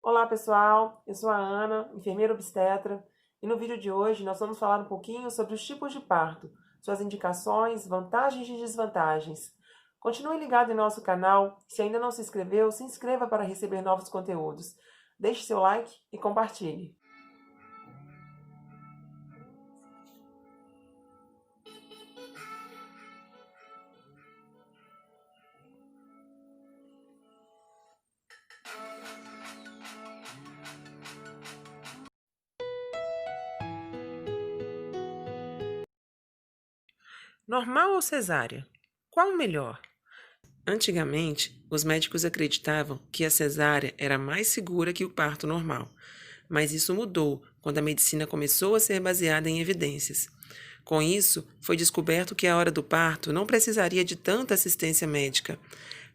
Olá pessoal, eu sou a Ana, enfermeira obstetra, e no vídeo de hoje nós vamos falar um pouquinho sobre os tipos de parto, suas indicações, vantagens e desvantagens. Continue ligado em nosso canal, se ainda não se inscreveu, se inscreva para receber novos conteúdos. Deixe seu like e compartilhe. Normal ou cesárea? Qual o melhor? Antigamente, os médicos acreditavam que a cesárea era mais segura que o parto normal, mas isso mudou quando a medicina começou a ser baseada em evidências. Com isso, foi descoberto que a hora do parto não precisaria de tanta assistência médica.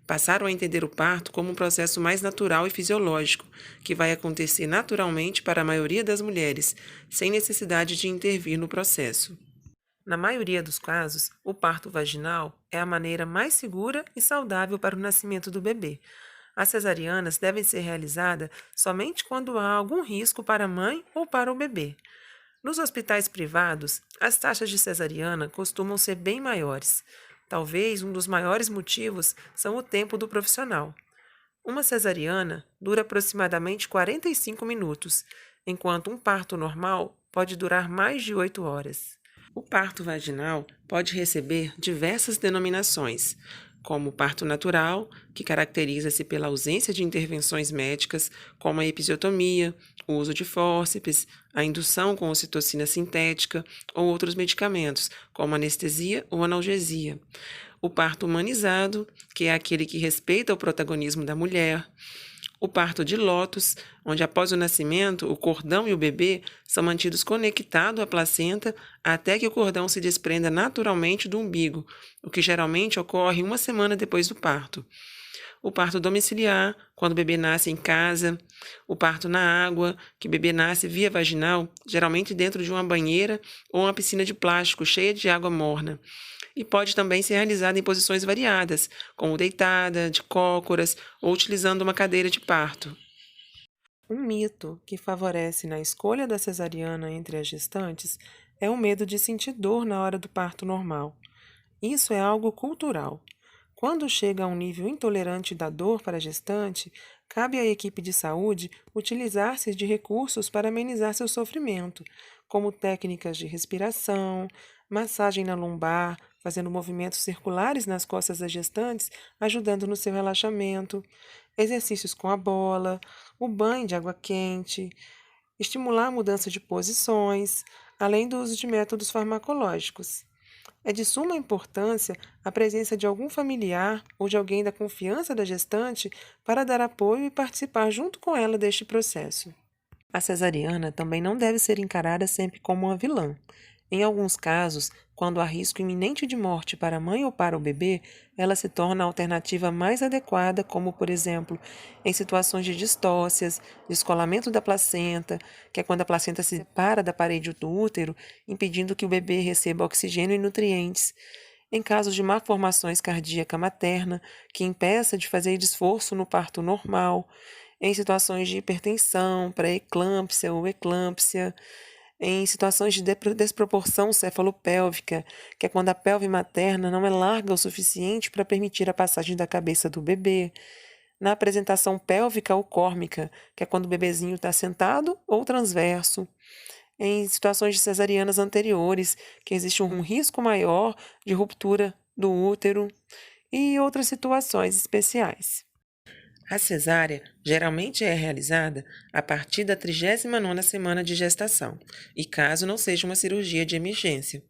Passaram a entender o parto como um processo mais natural e fisiológico, que vai acontecer naturalmente para a maioria das mulheres, sem necessidade de intervir no processo. Na maioria dos casos, o parto vaginal é a maneira mais segura e saudável para o nascimento do bebê. As cesarianas devem ser realizadas somente quando há algum risco para a mãe ou para o bebê. Nos hospitais privados, as taxas de cesariana costumam ser bem maiores. Talvez um dos maiores motivos são o tempo do profissional. Uma cesariana dura aproximadamente 45 minutos, enquanto um parto normal pode durar mais de 8 horas. O parto vaginal pode receber diversas denominações, como parto natural, que caracteriza-se pela ausência de intervenções médicas, como a episiotomia, o uso de fórceps, a indução com ocitocina sintética ou outros medicamentos, como anestesia ou analgesia. O parto humanizado, que é aquele que respeita o protagonismo da mulher. O parto de lótus, onde após o nascimento, o cordão e o bebê são mantidos conectados à placenta até que o cordão se desprenda naturalmente do umbigo, o que geralmente ocorre uma semana depois do parto. O parto domiciliar, quando o bebê nasce em casa. O parto na água, que o bebê nasce via vaginal, geralmente dentro de uma banheira ou uma piscina de plástico cheia de água morna. E pode também ser realizada em posições variadas, como deitada, de cócoras ou utilizando uma cadeira de parto. Um mito que favorece na escolha da cesariana entre as gestantes é o medo de sentir dor na hora do parto normal. Isso é algo cultural. Quando chega a um nível intolerante da dor para a gestante, cabe à equipe de saúde utilizar-se de recursos para amenizar seu sofrimento, como técnicas de respiração, massagem na lombar, fazendo movimentos circulares nas costas das gestantes, ajudando no seu relaxamento, exercícios com a bola, o banho de água quente, estimular a mudança de posições, além do uso de métodos farmacológicos. É de suma importância a presença de algum familiar ou de alguém da confiança da gestante para dar apoio e participar junto com ela deste processo. A cesariana também não deve ser encarada sempre como uma vilã. Em alguns casos, quando há risco iminente de morte para a mãe ou para o bebê, ela se torna a alternativa mais adequada, como, por exemplo, em situações de distócias, descolamento da placenta, que é quando a placenta se separa da parede do útero, impedindo que o bebê receba oxigênio e nutrientes. Em casos de malformações cardíaca materna, que impeça de fazer esforço no parto normal, em situações de hipertensão, pré-eclâmpsia ou eclâmpsia, em situações de desproporção cefalopélvica, que é quando a pelve materna não é larga o suficiente para permitir a passagem da cabeça do bebê, na apresentação pélvica ou córmica, que é quando o bebezinho está sentado ou transverso, em situações de cesarianas anteriores, que existe um risco maior de ruptura do útero e outras situações especiais. A cesárea geralmente é realizada a partir da 39ª semana de gestação, e caso não seja uma cirurgia de emergência.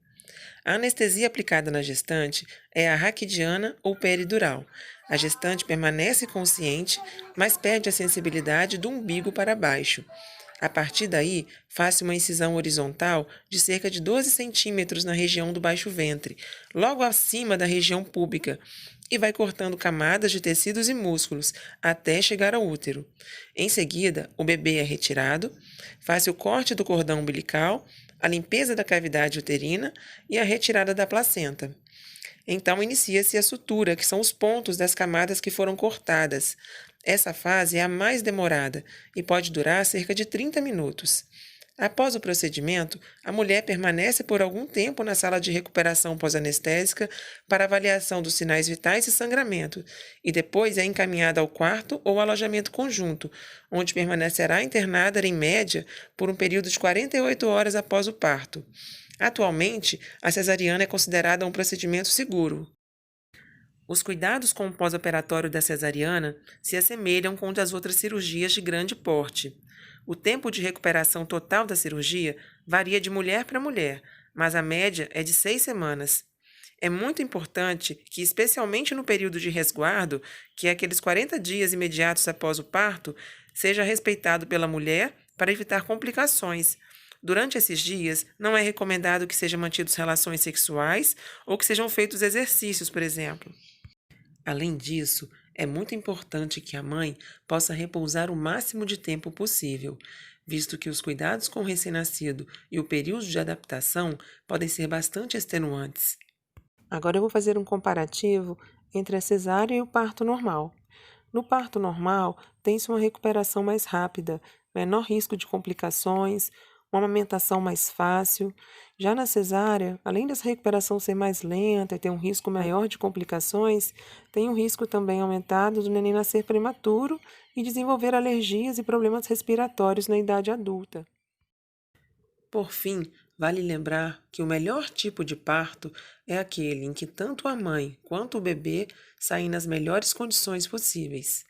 A anestesia aplicada na gestante é a raquidiana ou peridural. A gestante permanece consciente, mas perde a sensibilidade do umbigo para baixo. A partir daí, faz-se uma incisão horizontal de cerca de 12 centímetros na região do baixo ventre, logo acima da região púbica, e vai cortando camadas de tecidos e músculos até chegar ao útero. Em seguida, o bebê é retirado, faz-se o corte do cordão umbilical, a limpeza da cavidade uterina e a retirada da placenta. Então inicia-se a sutura, que são os pontos das camadas que foram cortadas. Essa fase é a mais demorada e pode durar cerca de 30 minutos. Após o procedimento, a mulher permanece por algum tempo na sala de recuperação pós-anestésica para avaliação dos sinais vitais e sangramento, e depois é encaminhada ao quarto ou alojamento conjunto, onde permanecerá internada, em média, por um período de 48 horas após o parto. Atualmente, a cesariana é considerada um procedimento seguro. Os cuidados com o pós-operatório da cesariana se assemelham com o das outras cirurgias de grande porte. O tempo de recuperação total da cirurgia varia de mulher para mulher, mas a média é de 6 semanas. É muito importante que, especialmente no período de resguardo, que é aqueles 40 dias imediatos após o parto, seja respeitado pela mulher para evitar complicações. Durante esses dias, não é recomendado que sejam mantidas relações sexuais ou que sejam feitos exercícios, por exemplo. Além disso, é muito importante que a mãe possa repousar o máximo de tempo possível, visto que os cuidados com o recém-nascido e o período de adaptação podem ser bastante extenuantes. Agora eu vou fazer um comparativo entre a cesárea e o parto normal. No parto normal, tem-se uma recuperação mais rápida, menor risco de complicações, uma amamentação mais fácil. Já na cesárea, além dessa recuperação ser mais lenta e ter um risco maior de complicações, tem um risco também aumentado do neném nascer prematuro e desenvolver alergias e problemas respiratórios na idade adulta. Por fim, vale lembrar que o melhor tipo de parto é aquele em que tanto a mãe quanto o bebê saem nas melhores condições possíveis.